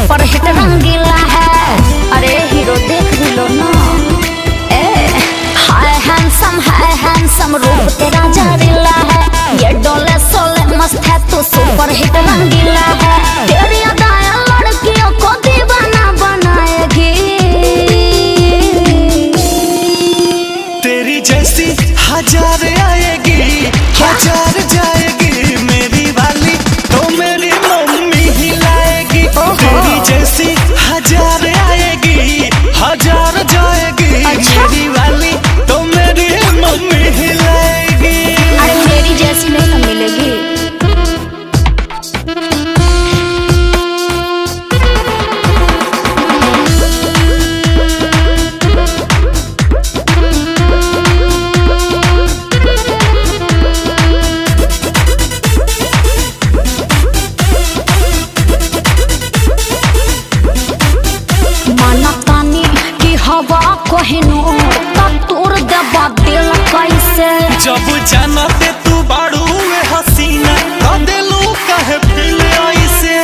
Super hit रंगीला है। अरे hero देख भी लो ना। हाय हैंडसम रूप तेरा जहरीला है। ये डोले सोले मस्त है तू सुपर हिट रंगीला है। तेरी अदाएं लड़कियों को दीवाना बनाएगी। तेरी जैसी हजार आएगी, हजार जाएगी मेरी वाली तो मेरी मम्मी ही लाएगी। तेरी जैसी हजार आएगी, हजार जाएगी मेरी वाली तो मेरी मम्मी ही लाएगी। अरे मेरी जैसी नहीं तो मिलेगी। हवा कहनो तब तोड़ देबा दिल कैसे। जब जानते तू बाड़ू में हसीना तो दिलू कहे फिर ऐसे।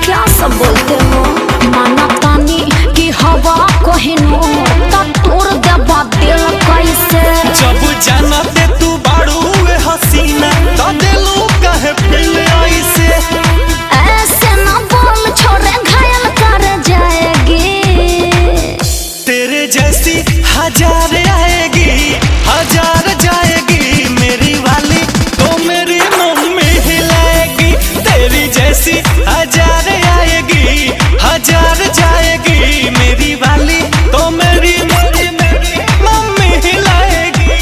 क्या सब बोलते हो माना तानी कि हवा कहनो तब तोड़ देबा दिल कैसे। जब जानते तू बाड़ू में हसीना तो दिलू कहे फिर ऐसे। ऐसे ना बोल छोरे घायल कर जाएगी। तेरे जैसी हजार आएगी, हजार जाएगी मेरी वाली तो मेरी मम्मी ही लाएगी। तेरी जैसी हजार आएगी, हजार जाएगी मेरी वाली तो मेरी मम्मी ही लाएगी।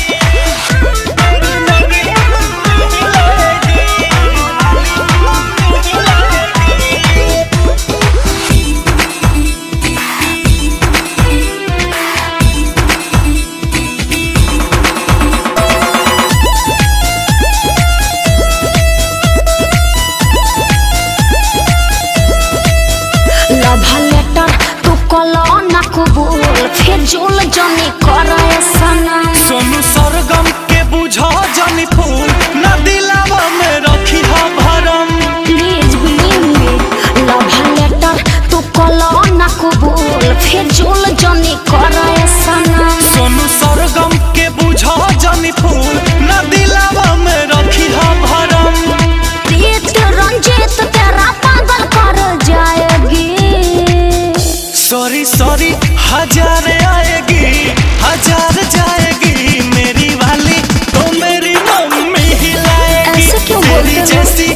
लव लेटर तू कलो ना कबूल फिर झूल जनी करे सनम। सोनू सरगम के बुझा जानी फूल ना दिलावा में रखी हा भरम। Please believe me love letter तू कलो ना कबूल फिर झूल जनी करे सनम। सोनू सरगम के बुझा जानी फूल ना दिलावा में रखी हा भरम। प्रीत रंजीत तेरा पागल कर जाएगी। सॉरी हजार आएगी, हजार जाएगी मेरी वाली तो मेरी मम्मी ही लाएगी। ऐसे क्यों बोलते हो? तेरी जैसी